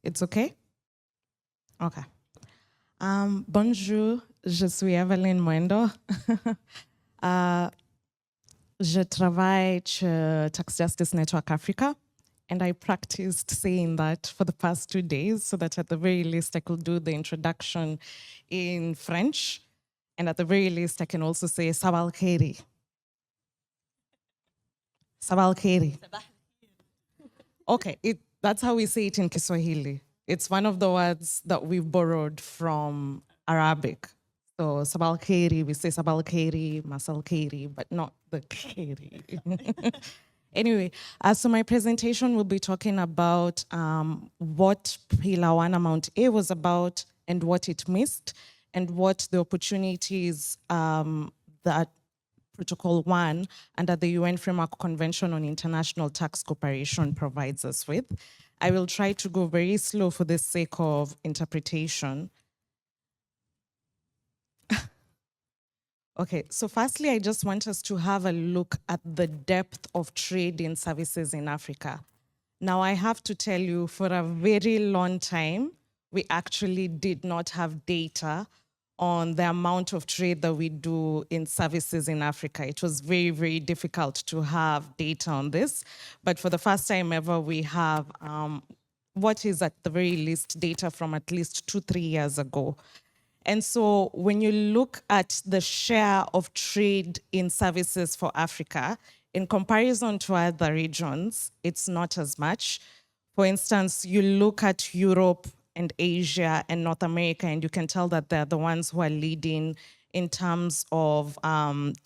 It's okay? Okay. Bonjour, je suis Everlyn Muendo. Je travaille chez Tax Justice Network Africa, and I practiced saying that for the past 2 days so that at the very least I could do the introduction in French, and at the very least I can also say Sabal Khairi. Sabal Khairi. Okay, that's how we say it in Kiswahili. It's one of the words that we've borrowed from Arabic. So Sabal Khairi, we say Sabal Khairi, Masal Khairi, but not the Khairi. Anyway, so my presentation will be talking about what Pillar 1 Amount A was about and what it missed, and what the opportunities that Protocol 1 under the UN Framework Convention on International Tax Cooperation provides us with. I will try to go very slow for the sake of interpretation. Okay, so firstly, I just want us to have a look at the depth of trade in services in Africa. Now, I have to tell you, for a very long time, we actually did not have data on the amount of trade that we do in services in Africa. It was very, very difficult to have data on this. But for the first time ever, we have what is at the very least data from at least 2-3 years ago. And so when you look at the share of trade in services for Africa, in comparison to other regions, it's not as much. For instance, you look at Europe and Asia and North America, and you can tell that they're the ones who are leading in terms of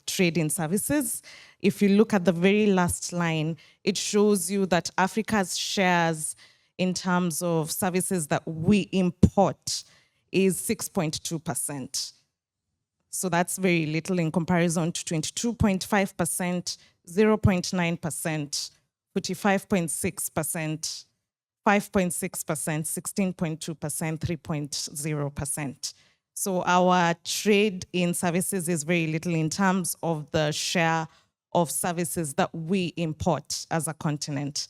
trade in services. If you look at the very last line, it shows you that Africa's shares in terms of services that we import is 6.2%. So that's very little in comparison to 22.5%, 0.9%, 45.6%, 5.6%, 16.2%, 3.0%. So our trade in services is very little in terms of the share of services that we import as a continent.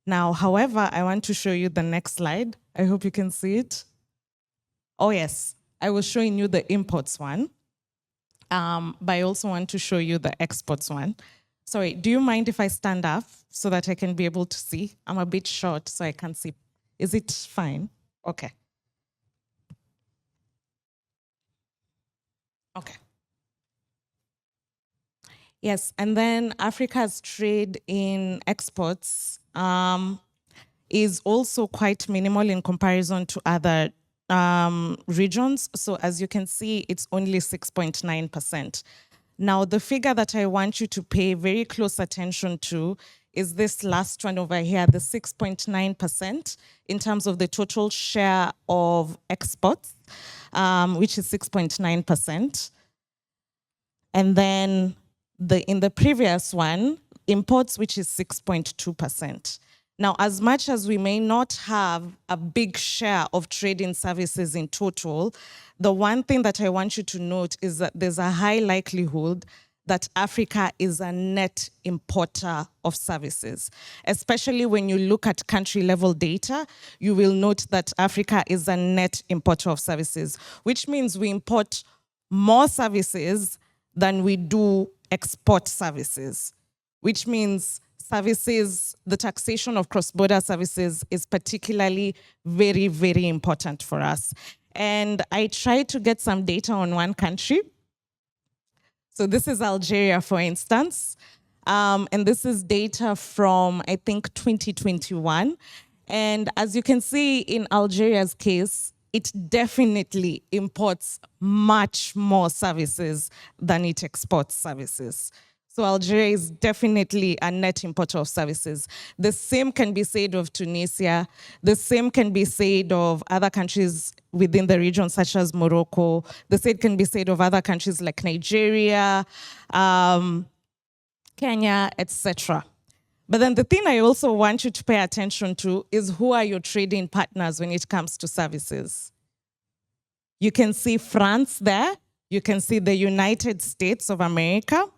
Now, however, I want to show you the next slide. I hope you can see it. Oh yes, I was showing you the imports one, but I also want to show you the exports one. Sorry, do you mind if I stand up so that I can be able to see? I'm a bit short, so I can't see. Is it fine? Okay. Okay. Yes, and then Africa's trade in exports is also quite minimal in comparison to other regions. So as you can see, it's only 6.9%. Now, the figure that I want you to pay very close attention to is this last one over here, the 6.9% in terms of the total share of exports, which is 6.9%. And then in the previous one, imports, which is 6.2%. Now, as much as we may not have a big share of trade in services in total, the one thing that I want you to note is that there's a high likelihood that Africa is a net importer of services. Especially when you look at country-level data, you will note that Africa is a net importer of services, which means we import more services than we do export services, which means services, the taxation of cross-border services is particularly very, very important for us. And I tried to get some data on one country. So this is Algeria, for instance. And this is data from, I think, 2021. And as you can see in Algeria's case, it definitely imports much more services than it exports services. So Algeria is definitely a net importer of services. The same can be said of Tunisia. The same can be said of other countries within the region, such as Morocco. The same can be said of other countries like Nigeria, Kenya, etc. But then the thing I also want you to pay attention to is who are your trading partners when it comes to services. You can see France there. You can see the United States of America.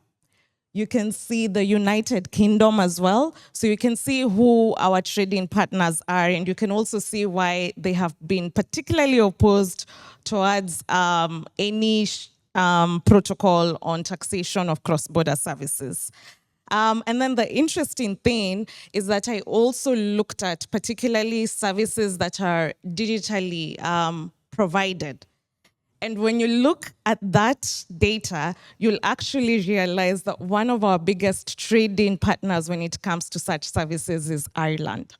you can see the United Kingdom as well. So you can see who our trading partners are, and you can also see why they have been particularly opposed towards any protocol on taxation of cross-border services. And then the interesting thing is that I also looked at particularly services that are digitally provided. And when you look at that data, you'll actually realize that one of our biggest trading partners when it comes to such services is Ireland.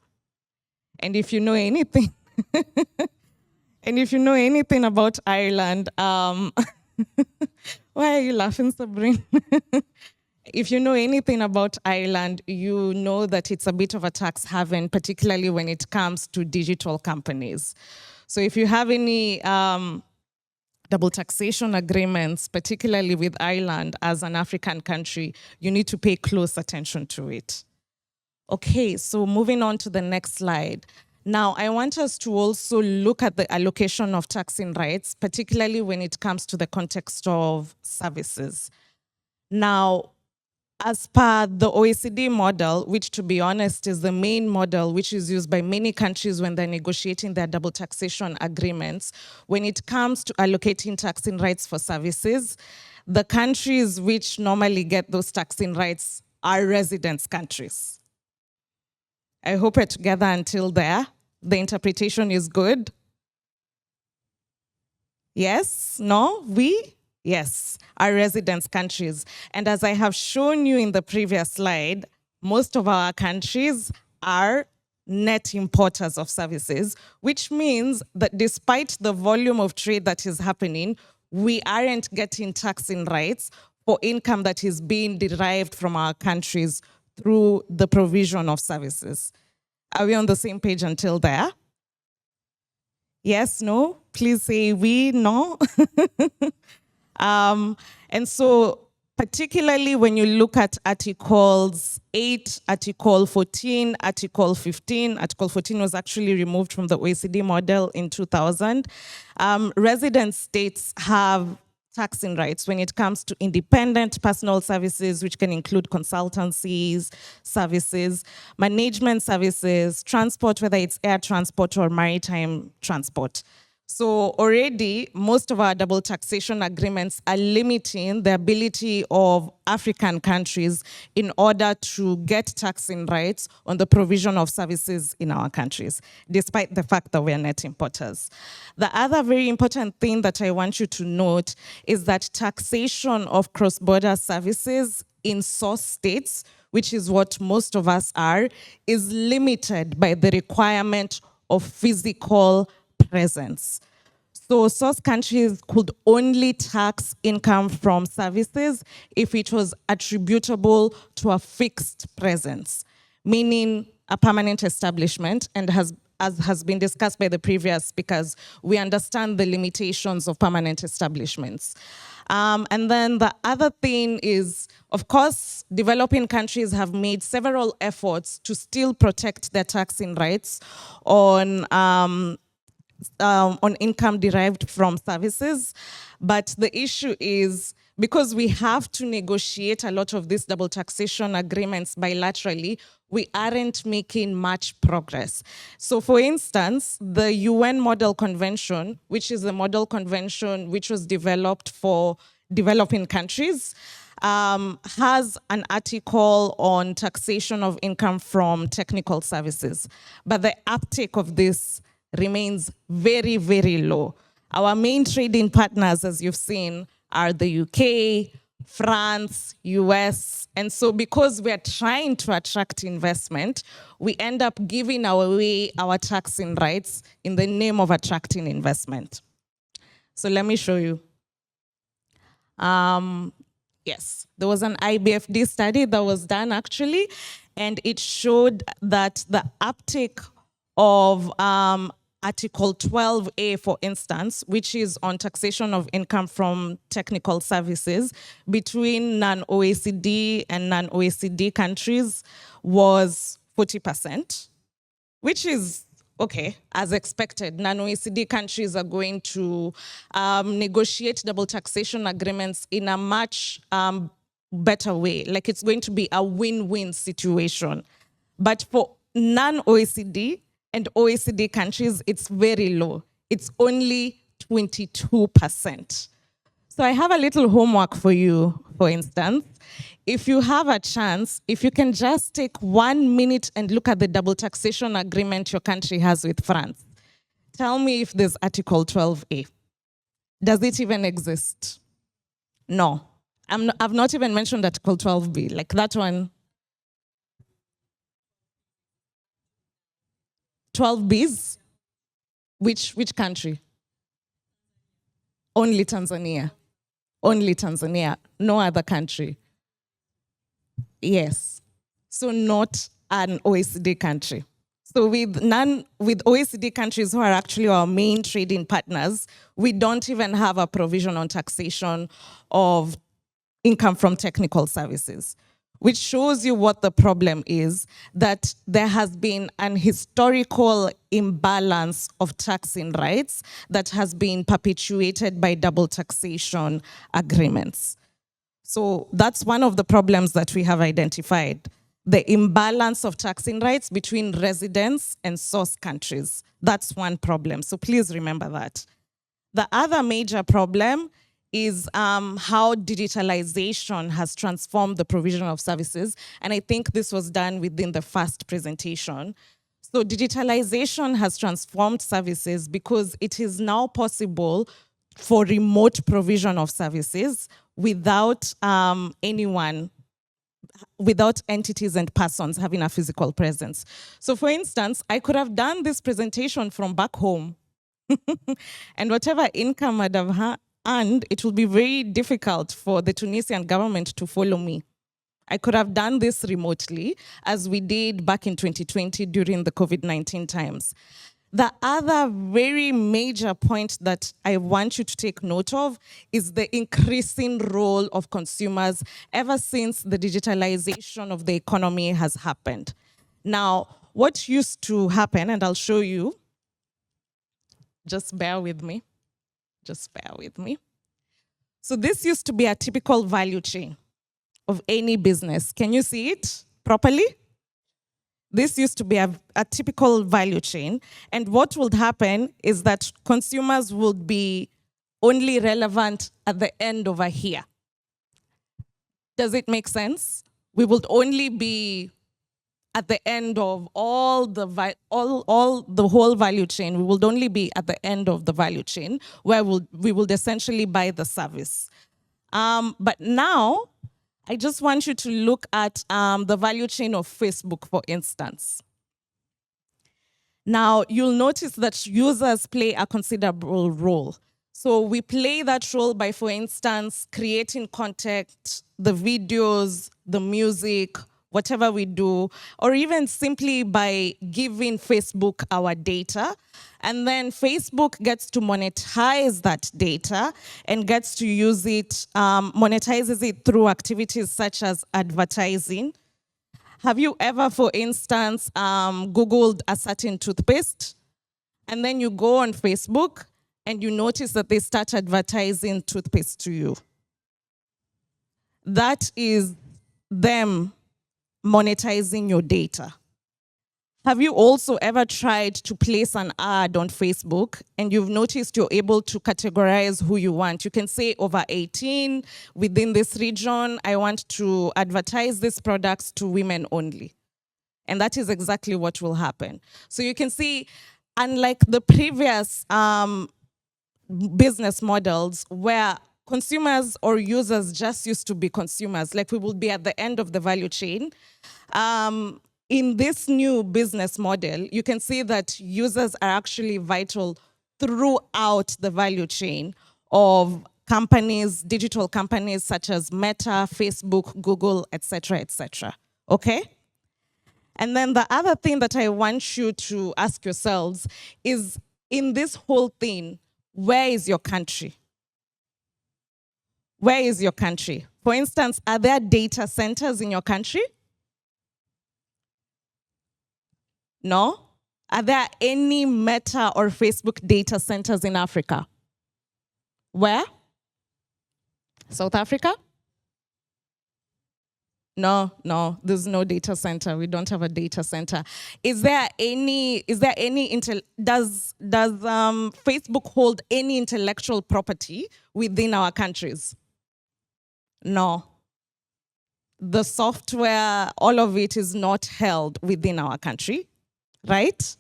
And if you know anything, about Ireland, why are you laughing, Sabrina? If you know anything about Ireland, you know that it's a bit of a tax haven, particularly when it comes to digital companies. So if you have any double taxation agreements, particularly with Ireland as an African country, you need to pay close attention to it. Okay, so moving on to the next slide. Now, I want us to also look at the allocation of taxing rights, particularly when it comes to the context of services. Now, as per the OECD model, which to be honest is the main model which is used by many countries when they're negotiating their double taxation agreements, when it comes to allocating taxing rights for services, the countries which normally get those taxing rights are residence countries. I hope we're together until there. The interpretation is good. Yes? No? We? Yes, our residence countries. And as I have shown you in the previous slide, most of our countries are net importers of services, which means that despite the volume of trade that is happening, we aren't getting taxing rights for income that is being derived from our countries through the provision of services. Are we on the same page until there? Yes, no? Please say we, no? And so particularly when you look at Articles 8, Article 14, Article 15, Article 14 was actually removed from the OECD model in 2000, resident states have taxing rights when it comes to independent personal services, which can include consultancies, services, management services, transport, whether it's air transport or maritime transport. So already, most of our double taxation agreements are limiting the ability of African countries in order to get taxing rights on the provision of services in our countries, despite the fact that we are net importers. The other very important thing that I want you to note is that taxation of cross-border services in source states, which is what most of us are, is limited by the requirement of physical presence. So source countries could only tax income from services if it was attributable to a fixed presence, meaning a permanent establishment, and as has been discussed by the previous speakers, we understand the limitations of permanent establishments. And then the other thing is, of course, developing countries have made several efforts to still protect their taxing rights on income derived from services. But the issue is, because we have to negotiate a lot of these double taxation agreements bilaterally, we aren't making much progress. So for instance, the UN Model Convention, which is a model convention which was developed for developing countries, has an article on taxation of income from technical services. But the uptake of this remains very, very low. Our main trading partners, as you've seen, are the UK, France, US. And so because we're trying to attract investment, we end up giving away our taxing rights in the name of attracting investment. So let me show you. Yes, there was an IBFD study that was done actually, and it showed that the uptake of Article 12A, for instance, which is on taxation of income from technical services between non-OECD and non-OECD countries was 40%, which is okay, as expected. Non-OECD countries are going to negotiate double taxation agreements in a much better way. Like it's going to be a win-win situation. But for non-OECD and OECD countries, it's very low. It's only 22%. So I have a little homework for you, for instance. If you have a chance, if you can just take 1 minute and look at the double taxation agreement your country has with France. Tell me if there's Article 12A. Does it even exist? No. I've not even mentioned Article 12B, like that one. 12Bs? Which country? Only Tanzania. Only Tanzania, no other country. Yes. So not an OECD country. So with OECD countries who are actually our main trading partners, we don't even have a provision on taxation of income from technical services, which shows you what the problem is, that there has been an historical imbalance of taxing rights that has been perpetuated by double taxation agreements. So that's one of the problems that we have identified, the imbalance of taxing rights between residents and source countries. That's one problem, so please remember that. The other major problem is how digitalization has transformed the provision of services. And I think this was done within the first presentation. So digitalization has transformed services because it is now possible for remote provision of services without without entities and persons having a physical presence. So for instance, I could have done this presentation from back home and whatever income I'd have earned, it will be very difficult for the Tunisian government to follow me. I could have done this remotely, as we did back in 2020 during the COVID-19 times. The other very major point that I want you to take note of is the increasing role of consumers ever since the digitalization of the economy has happened. Now, what used to happen, and I'll show you, just bear with me. Just bear with me. So this used to be a typical value chain of any business. Can you see it properly? This used to be a typical value chain. And what would happen is that consumers would be only relevant at the end over here. Does it make sense? We would only be at the end of all the whole value chain. We will only be at the end of the value chain where we will essentially buy the service. But now, I just want you to look at the value chain of Facebook, for instance. Now, you'll notice that users play a considerable role. So we play that role by, for instance, creating content, the videos, the music, whatever we do, or even simply by giving Facebook our data. And then Facebook gets to monetize that data and gets to use it, monetizes it through activities such as advertising. Have you ever, for instance, Googled a certain toothpaste? And then you go on Facebook and you notice that they start advertising toothpaste to you. That is them monetizing your data. Have you also ever tried to place an ad on Facebook and you've noticed you're able to categorize who you want? You can say over 18, within this region, I want to advertise these products to women only. And that is exactly what will happen. So you can see, unlike the previous business models where consumers or users just used to be consumers, like we would be at the end of the value chain. In this new business model, you can see that users are actually vital throughout the value chain of companies, digital companies such as Meta, Facebook, Google, etc., etc. Okay? And then the other thing that I want you to ask yourselves is, in this whole thing, where is your country? Where is your country? For instance, are there data centers in your country? No? Are there any Meta or Facebook data centers in Africa? Where? South Africa? No, there's no data center. We don't have a data center. Does Facebook hold any intellectual property within our countries? No. The software, all of it is not held within our country, right?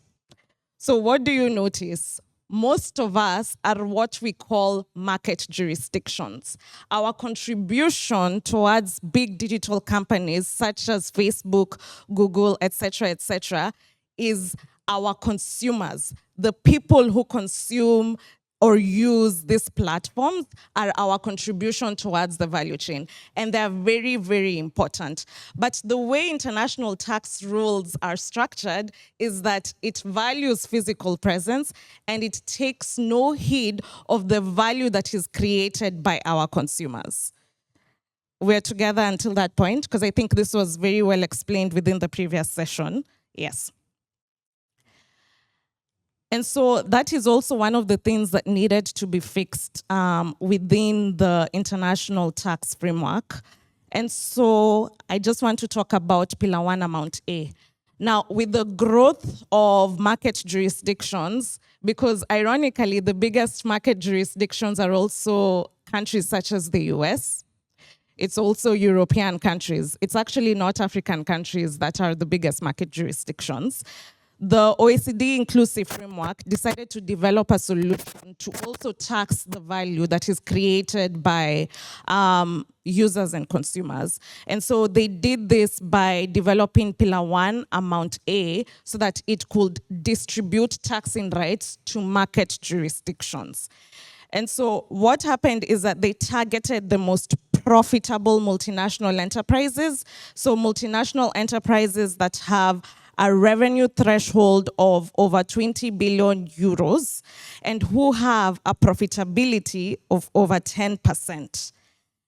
So what do you notice? Most of us are what we call market jurisdictions. Our contribution towards big digital companies such as Facebook, Google, etc., is our consumers. The people who consume or use these platforms are our contribution towards the value chain. And they're very, very important. But the way international tax rules are structured is that it values physical presence and it takes no heed of the value that is created by our consumers. We're together until that point, because I think this was very well explained within the previous session. Yes. And so that is also one of the things that needed to be fixed within the international tax framework. And so I just want to talk about Pillar 1 Amount A. Now, with the growth of market jurisdictions, because ironically, the biggest market jurisdictions are also countries such as the US, it's also European countries. It's actually not African countries that are the biggest market jurisdictions. The OECD inclusive framework decided to develop a solution to also tax the value that is created by users and consumers. And so they did this by developing Pillar 1 Amount A so that it could distribute taxing rights to market jurisdictions. And so what happened is that they targeted the most profitable multinational enterprises. So multinational enterprises that have a revenue threshold of over 20 billion euros and who have a profitability of over 10%.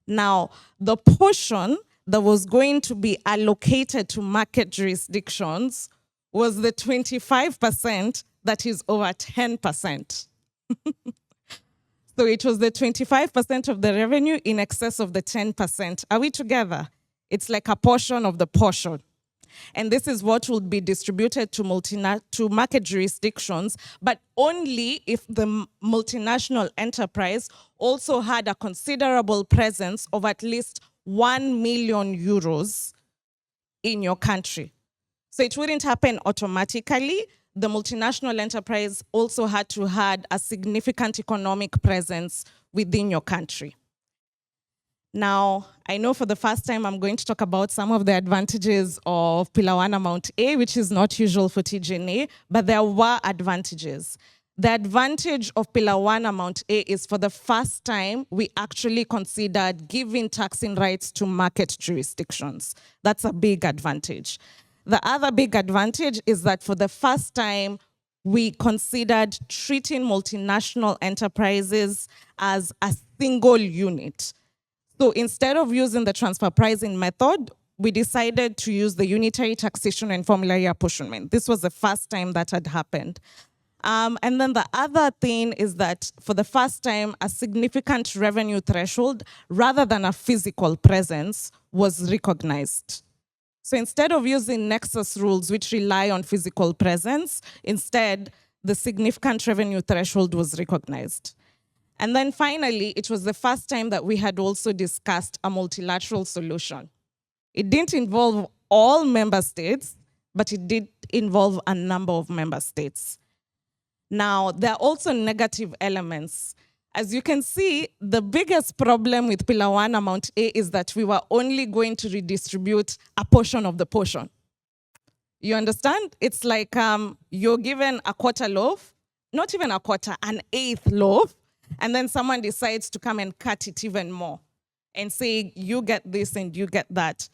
Now, the portion that was going to be allocated to market jurisdictions was the 25% that is over 10%. So it was the 25% of the revenue in excess of the 10%. Are we together? It's like a portion of the portion. And this is what will be distributed to market jurisdictions, but only if the multinational enterprise also had a considerable presence of at least 1 million euros in your country. So it wouldn't happen automatically. The multinational enterprise also had to have a significant economic presence within your country. Now, I know for the first time I'm going to talk about some of the advantages of Pillar 1 Amount A, which is not usual for TGNA, but there were advantages. The advantage of Pillar 1 Amount A is for the first time we actually considered giving taxing rights to market jurisdictions. That's a big advantage. The other big advantage is that for the first time we considered treating multinational enterprises as a single unit. So instead of using the transfer pricing method, we decided to use the unitary taxation and formulary apportionment. This was the first time that had happened. And then the other thing is that for the first time, a significant revenue threshold rather than a physical presence was recognized. So instead of using nexus rules, which rely on physical presence, instead, the significant revenue threshold was recognized. And then finally, it was the first time that we had also discussed a multilateral solution. It didn't involve all member states, but it did involve a number of member states. Now, there are also negative elements. As you can see, the biggest problem with Pillar 1 Amount A is that we were only going to redistribute a portion of the portion. You understand? It's like you're given a quarter loaf, not even a quarter, an eighth loaf, and then someone decides to come and cut it even more and say, you get this and you get that.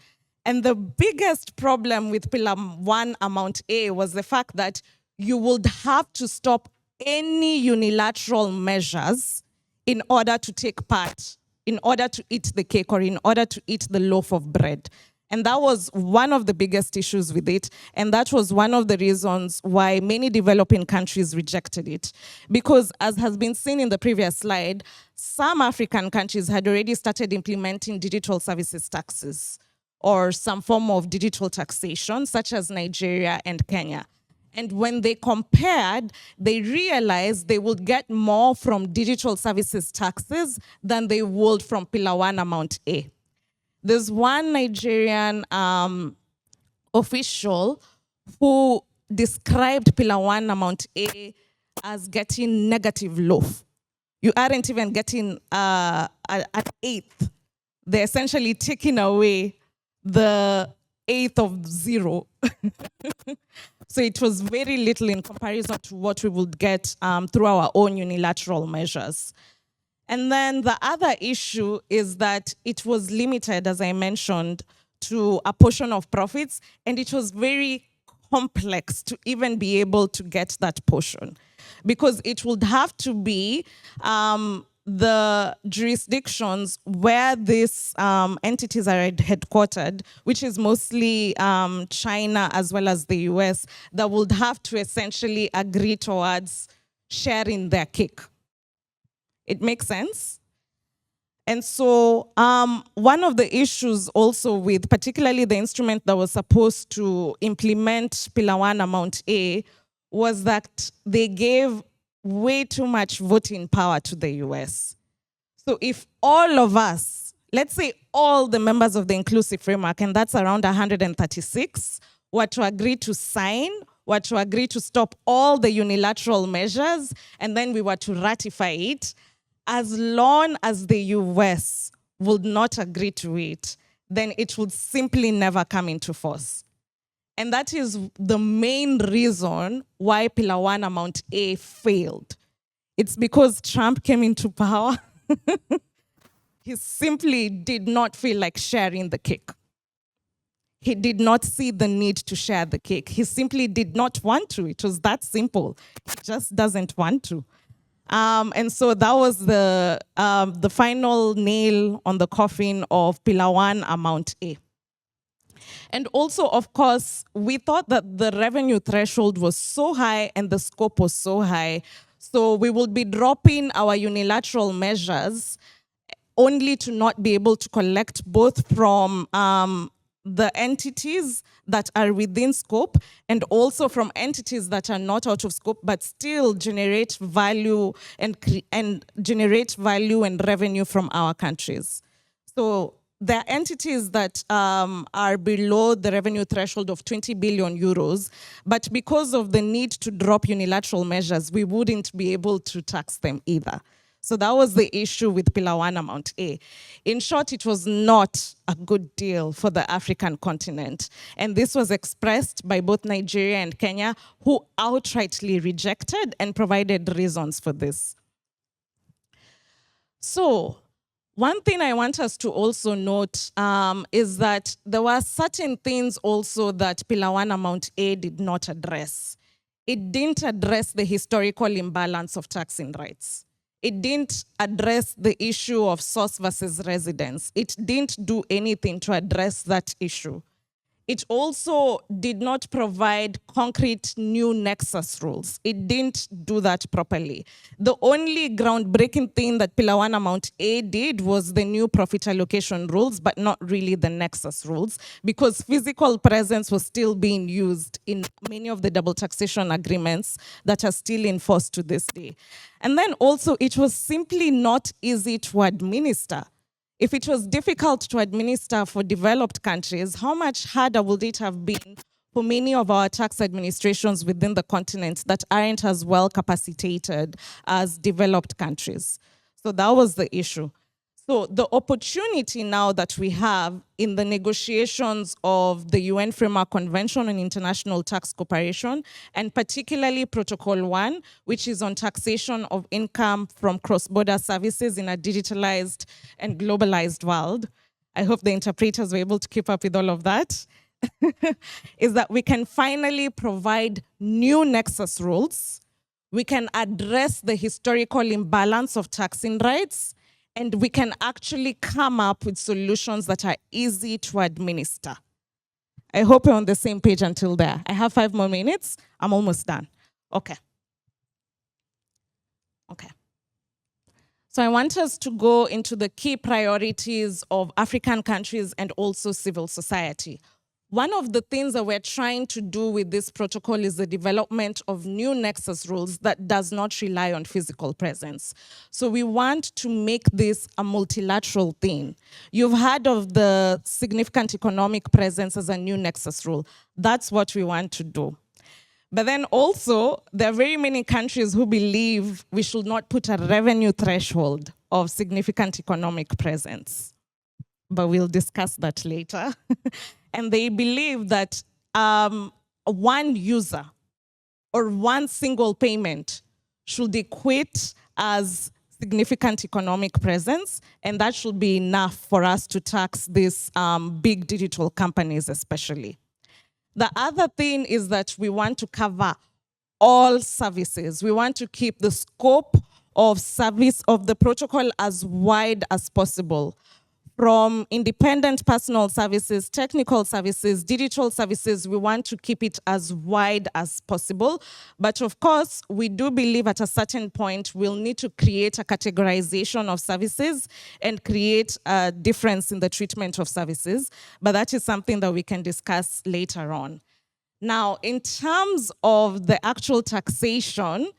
And the biggest problem with Pillar 1 Amount A was the fact that you would have to stop any unilateral measures in order to take part, in order to eat the cake or in order to eat the loaf of bread. And that was one of the biggest issues with it. And that was one of the reasons why many developing countries rejected it. Because as has been seen in the previous slide, some African countries had already started implementing digital services taxes or some form of digital taxation, such as Nigeria and Kenya. And when they compared, they realized they would get more from digital services taxes than they would from Pillar 1 Amount A. There's one Nigerian official who described Pillar 1 Amount A as getting negative loaf. You aren't even getting an eighth. They're essentially taking away the eighth of zero. So it was very little in comparison to what we would get through our own unilateral measures. And then the other issue is that it was limited, as I mentioned, to a portion of profits, and it was very complex to even be able to get that portion, because it would have to be the jurisdictions where these entities are headquartered, which is mostly China as well as the US, that would have to essentially agree towards sharing their cake. It makes sense? And so one of the issues also with particularly the instrument that was supposed to implement Pillar 1 Amount A was that they gave way too much voting power to the US. So if all of us, let's say all the members of the inclusive framework, and that's around 136, were to agree to sign, were to agree to stop all the unilateral measures, and then we were to ratify it, as long as the US would not agree to it, then it would simply never come into force. And that is the main reason why Pillar 1 Amount A failed. It's because Trump came into power. He simply did not feel like sharing the cake. He did not see the need to share the cake. He simply did not want to. It was that simple. He just doesn't want to. And so that was the final nail on the coffin of Pillar 1 Amount A. And also, of course, we thought that the revenue threshold was so high and the scope was so high, so we would be dropping our unilateral measures only to not be able to collect both from the entities that are within scope and also from entities that are not out of scope but still generate value and generate value and revenue from our countries. So there are entities that are below the revenue threshold of 20 billion euros, but because of the need to drop unilateral measures, we wouldn't be able to tax them either. So that was the issue with Pillar 1 Amount A. In short, it was not a good deal for the African continent. And this was expressed by both Nigeria and Kenya, who outrightly rejected and provided reasons for this. So one thing I want us to also note is that there were certain things also that Pillar 1 Amount A did not address. It didn't address the historical imbalance of taxing rights. It didn't address the issue of source versus residence. It didn't do anything to address that issue. It also did not provide concrete new nexus rules. It didn't do that properly. The only groundbreaking thing that Pillar 1 Amount A did was the new profit allocation rules, but not really the nexus rules, because physical presence was still being used in many of the double taxation agreements that are still in force to this day. And then also, it was simply not easy to administer. If it was difficult to administer for developed countries, how much harder would it have been for many of our tax administrations within the continent that aren't as well capacitated as developed countries? So that was the issue. So the opportunity now that we have in the negotiations of the UN Framework Convention on International Tax Cooperation, and particularly Protocol 1, which is on taxation of income from cross-border services in a digitalized and globalized world. I hope the interpreters were able to keep up with all of that. Is that we can finally provide new nexus rules. We can address the historical imbalance of taxing rights, and we can actually come up with solutions that are easy to administer. I hope we're on the same page until there. I have 5 more minutes. I'm almost done. Okay. So I want us to go into the key priorities of African countries and also civil society. One of the things that we're trying to do with this protocol is the development of new nexus rules that does not rely on physical presence. So we want to make this a multilateral thing. You've heard of the significant economic presence as a new nexus rule. That's what we want to do. But then also, there are very many countries who believe we should not put a revenue threshold of significant economic presence. But we'll discuss that later. And they believe that one user or one single payment should equate as significant economic presence, and that should be enough for us to tax these big digital companies especially. The other thing is that we want to cover all services. We want to keep the scope of service of the protocol as wide as possible. From independent personal services, technical services, digital services, we want to keep it as wide as possible. But of course, we do believe at a certain point, we'll need to create a categorization of services and create a difference in the treatment of services. But that is something that we can discuss later on. Now, in terms of the actual taxation,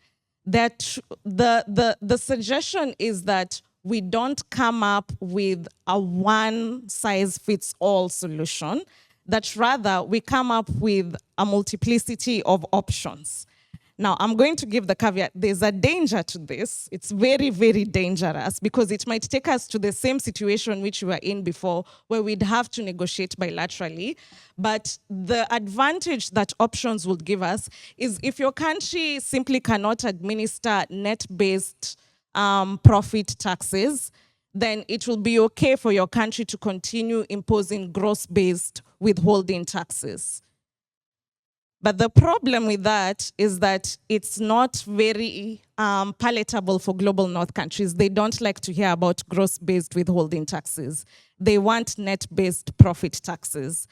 that the suggestion is that we don't come up with a one-size-fits-all solution, that rather we come up with a multiplicity of options. Now, I'm going to give the caveat, there's a danger to this. It's very, very dangerous because it might take us to the same situation which we were in before, where we'd have to negotiate bilaterally. But the advantage that options would give us is if your country simply cannot administer net-based profit taxes, then it will be okay for your country to continue imposing gross-based withholding taxes. But the problem with that is that it's not very palatable for global north countries. They don't like to hear about gross-based withholding taxes. They want net-based profit taxes.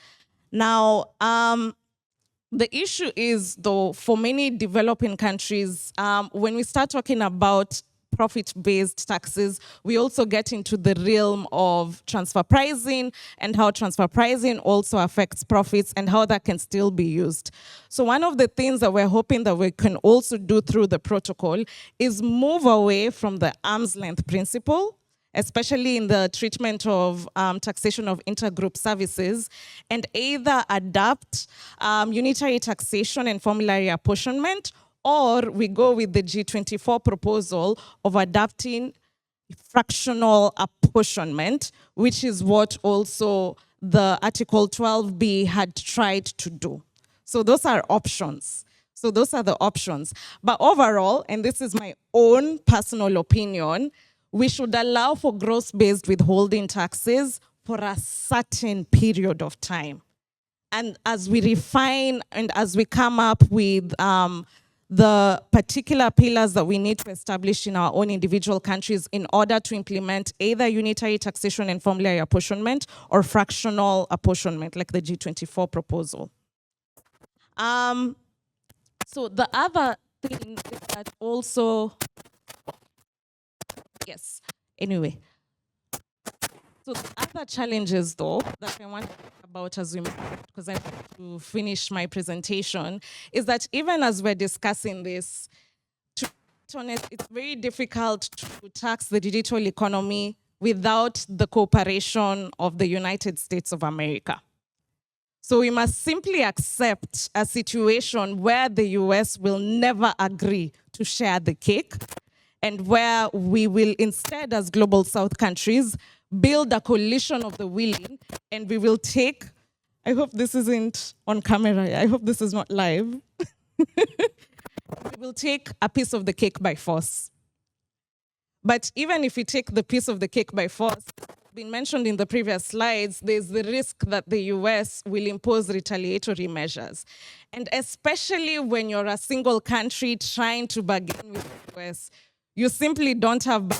Now, the issue is, though, for many developing countries, when we start talking about profit-based taxes, we also get into the realm of transfer pricing and how transfer pricing also affects profits and how that can still be used. So one of the things that we're hoping that we can also do through the protocol is move away from the arm's length principle, especially in the treatment of taxation of intergroup services, and either adapt unitary taxation and formulary apportionment, or we go with the G24 proposal of adapting fractional apportionment, which is what also the Article 12B had tried to do. So those are options. So those are the options. But overall, and this is my own personal opinion, we should allow for gross-based withholding taxes for a certain period of time. And as we refine and as we come up with the particular pillars that we need to establish in our own individual countries in order to implement either unitary taxation and formulary apportionment or fractional apportionment, like the G24 proposal. So the other thing is that also, yes, anyway. So the other challenges, though, that I want to talk about as we move, because I have to finish my presentation, is that even as we're discussing this, to be honest, it's very difficult to tax the digital economy without the cooperation of the United States of America. So we must simply accept a situation where the US will never agree to share the cake, and where we will instead, as global South countries, build a coalition of the willing, and we will take, I hope this isn't on camera, I hope this is not live. We will take a piece of the cake by force. But even if we take the piece of the cake by force, been mentioned in the previous slides, there's the risk that the US will impose retaliatory measures. And especially when you're a single country trying to bargain with the US, you simply don't have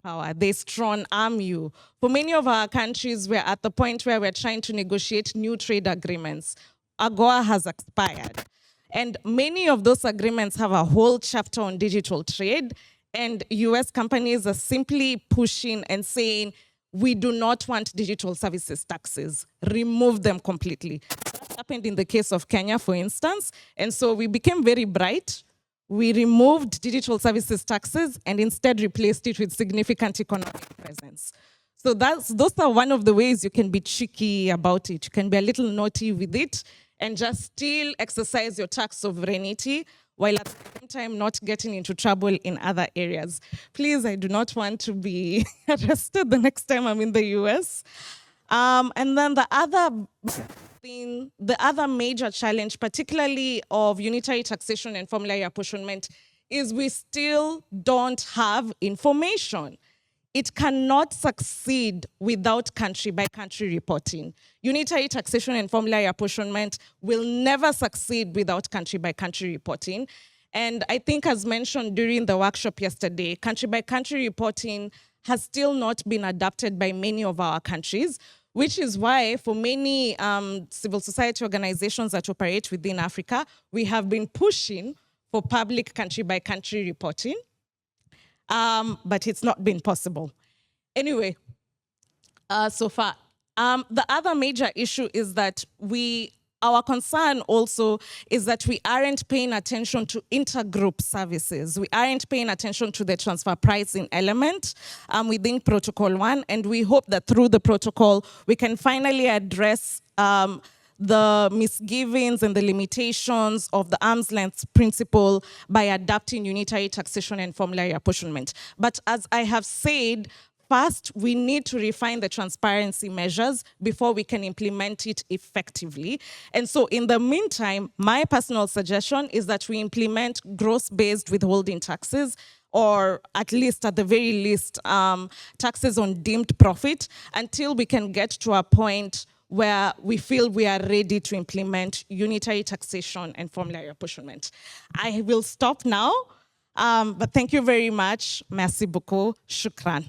power. They strong arm you. For many of our countries, we're at the point where we're trying to negotiate new trade agreements. AGOA has expired. And many of those agreements have a whole chapter on digital trade. and US companies are simply pushing and saying, we do not want digital services taxes, remove them completely. That happened in the case of Kenya, for instance. And so we became very bright. We removed digital services taxes and instead replaced it with significant economic presence. So those are one of the ways you can be tricky about it. You can be a little naughty with it and just still exercise your tax sovereignty while at the same time not getting into trouble in other areas. Please, I do not want to be arrested the next time I'm in the US. And then the other major challenge, particularly of unitary taxation and formulary apportionment, is we still don't have information. It cannot succeed without country-by-country reporting. Unitary taxation and formulary apportionment will never succeed without country-by-country reporting. And I think, as mentioned during the workshop yesterday, country-by-country reporting has still not been adopted by many of our countries, which is why for many civil society organizations that operate within Africa, we have been pushing for public country-by-country reporting. But it's not been possible. Anyway, so far. The other major issue is that our concern also is that we aren't paying attention to intergroup services. We aren't paying attention to the transfer pricing element within Protocol 1, and we hope that through the protocol, we can finally address the misgivings and the limitations of the arm's length principle by adapting unitary taxation and formulary apportionment. But as I have said, first, we need to refine the transparency measures before we can implement it effectively. And so in the meantime, my personal suggestion is that we implement gross-based withholding taxes, or at least, at the very least, taxes on deemed profit, until we can get to a point where we feel we are ready to implement unitary taxation and formulary apportionment. I will stop now, but thank you very much. Merci beaucoup. Shukran.